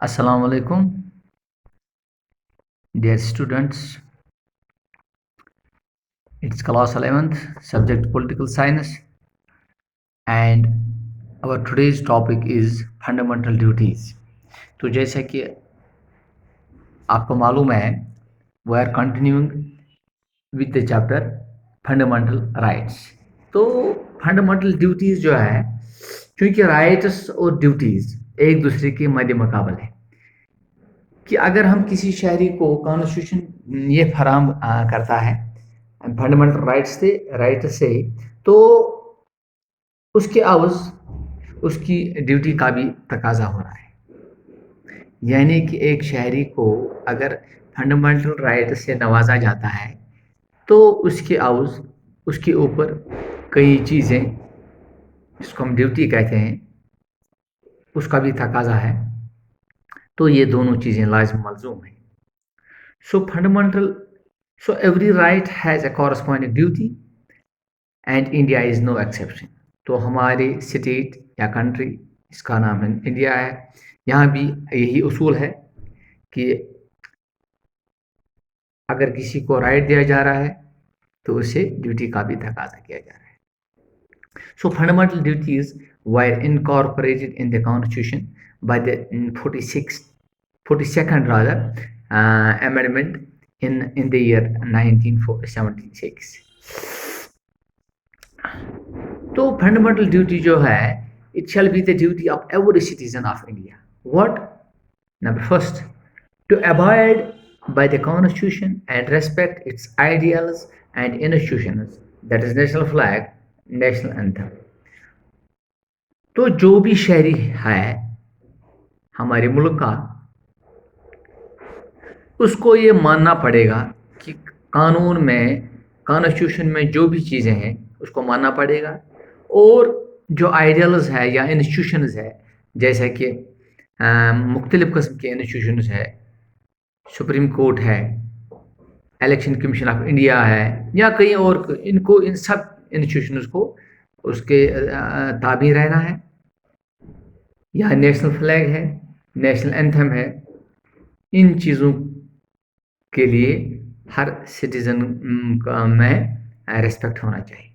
Assalamu alaikum, dear students. It's class 11th, subject political science, and our today's topic is fundamental duties. तो जैसा कि आपको मालूम है, we are continuing with the chapter fundamental rights. तो fundamental duties जो है, क्योंकि राइट्स और ड्यूटीज एक दूसरे के मद्दे मुकाबले है कि अगर हम किसी शहरी को कॉन्स्टिट्यूशन ये फराहम करता है फंडामेंटल राइट से तो उसके अवज़ उसकी ड्यूटी का भी तकाजा हो रहा है। यानी कि एक शहरी को अगर फंडामेंटल राइट से नवाजा जाता है तो उसके अवज़ उसके ऊपर कई चीज़ें जिसको हम ड्यूटी कहते हैं उसका भी तकाजा है। तो ये दोनों चीज़ें लाज़िम मलज़ूम हैं। So every right has a corresponding duty and India is no exception. तो हमारे स्टेट या कंट्री इसका नाम है इंडिया है, यहाँ भी यही उसूल है कि अगर किसी को राइट दिया जा रहा है तो उसे ड्यूटी का भी तकाजा किया जा रहा है। So fundamental duties were incorporated in the constitution by the 42nd amendment in the year 1976. तो फंडामेंटल ड्यूटी जो है, it shall be the duty of every citizen of India. What? Number first, to abide by the constitution and respect its ideals and institutions, that is national flag, national anthem. तो जो भी शहरी है हमारे मुल्क का, उसको ये मानना पड़ेगा कि कानून में, कॉन्स्टिट्यूशन में जो भी चीज़ें हैं उसको मानना पड़ेगा, और जो आइडियल्स है या इंस्टीट्यूशंस है, जैसे कि मुख्तलिफ़ किस्म के इंस्टीट्यूशंस है, सुप्रीम कोर्ट है, इलेक्शन कमीशन ऑफ इंडिया है, या कई और, इनको इन सब इंस्टीट्यूशंस को उसके ताबी रहना है। या नेशनल फ्लैग है, नेशनल एंथम है, इन चीज़ों के लिए हर सिटीज़न में रिस्पेक्ट होना चाहिए।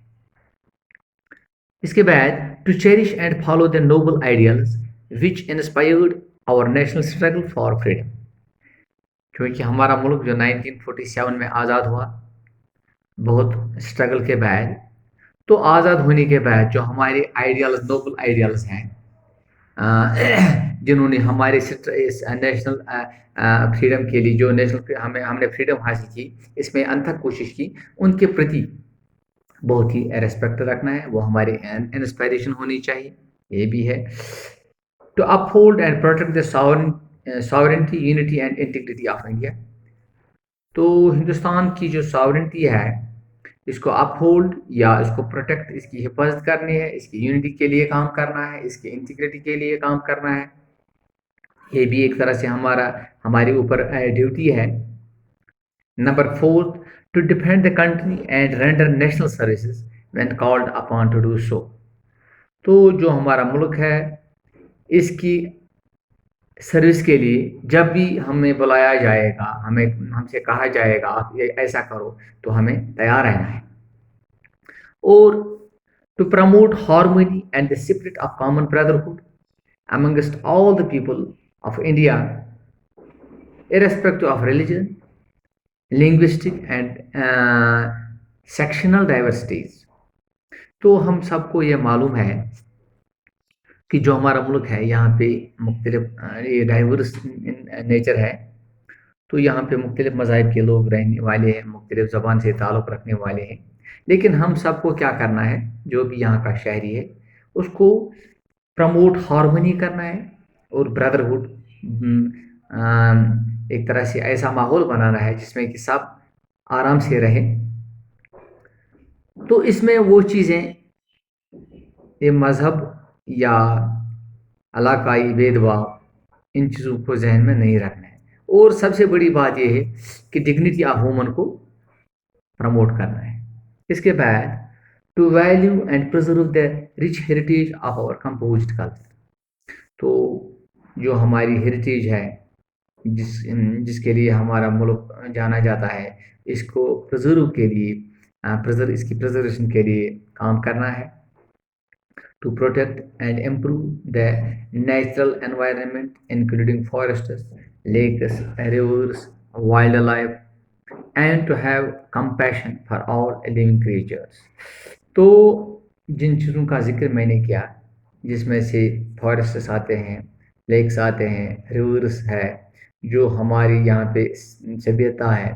इसके बाद, to cherish and follow the noble ideals which inspired our national struggle for freedom. क्योंकि हमारा मुल्क जो 1947 में आज़ाद हुआ, बहुत स्ट्रगल के बाद, तो आज़ाद होने के बाद जो हमारे आइडियल्स, नोबल आइडियल्स हैं, जिन्होंने हमारे नेशनल फ्रीडम के लिए, जो नेशनल हमने फ्रीडम हासिल की, इसमें अनथक कोशिश की, उनके प्रति बहुत ही रेस्पेक्ट रखना है, वो हमारी इंस्पायरेशन होनी चाहिए। ये भी है to uphold and protect the sovereignty, unity and integrity of India. तो हिंदुस्तान की जो सॉवरेनिटी है, इसको अपहोल्ड या इसको प्रोटेक्ट, इसकी हिफाजत करनी है, इसकी यूनिटी के लिए काम करना है, इसकी इंटीग्रिटी के लिए काम करना है। ये भी एक तरह से हमारे ऊपर ड्यूटी है। Number 4, to defend the country and render national services when called upon to do so. तो जो हमारा मुल्क है, इसकी सर्विस के लिए जब भी हमें बुलाया जाएगा, हमसे कहा जाएगा आप ये ऐसा करो, तो हमें तैयार रहना है। और to promote harmony and the spirit of common brotherhood amongst all the people of India, irrespective of religion, linguistic and sectional diversities. तो हम सबको ये मालूम है कि जो हमारा मुल्क है, यहाँ पे मुख्तलिफ ये डाइवर्स नेचर है। तो यहाँ पे मुख्तलिफ मज़ाहिब के लोग रहने वाले हैं, मुख्तलिफ ज़बान से ताल्लुक़ रखने वाले हैं, लेकिन हम सबको क्या करना है, जो भी यहाँ का शहरी है उसको प्रमोट हार्मनी करना है और ब्रदरहुड, एक तरह से ऐसा माहौल बनाना है जिसमें कि सब आराम से रहें। तो इसमें वो चीज़ें, ये मज़हब या इलाकाई भेदभाव, इन चीज़ों को जहन में नहीं रखना है। और सबसे बड़ी बात यह है कि डिग्निटी ऑफ वुमन को प्रमोट करना है। इसके बाद, to value and preserve the rich heritage of our composed culture. तो جو ہماری ہیریٹیج ہے، جس جس کے لیے ہمارا ملک جانا جاتا ہے، اس کو پرزرو کے لیے اس کی پرزرویشن کے لیے کام کرنا ہے. To protect and improve the natural environment, including forests, lakes, rivers, wildlife, and to have compassion for all living creatures. تو جن چیزوں کا ذکر میں نے کیا، جس میں سے فارسٹس آتے ہیں، لیکس آتے ہیں، ریورس ہے، جو ہماری یہاں پہ سبھیتا ہے،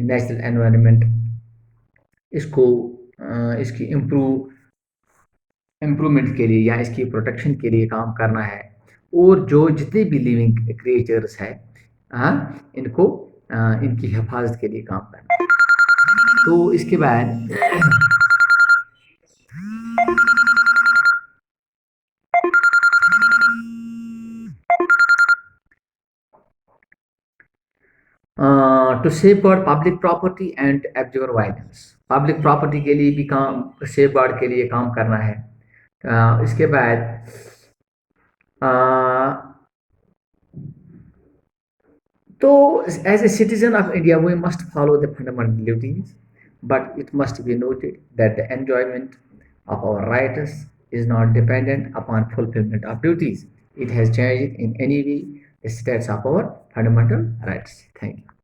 نیچرل انوائرمنٹ، اس کو اس کی امپرومنٹ کے لیے یا اس کی پروٹیکشن کے لیے کام کرنا ہے، اور جو جتنے بھی لیونگ کریچرس ہیں، ہاں، ان کو ان کی حفاظت کے لیے کام کرنا ہے. تو اس کے بعد to safeguard public property and abjure violence. Public property کے لیے بھی کام، سیف گارڈ کے لیے کام کرنا ہے. اس کے بعد تو as a citizen of India, we must follow the fundamental duties, but it must be noted that the enjoyment of our rights is not dependent upon fulfillment of duties. It has changed in any way the states of our fundamental rights. Thank you.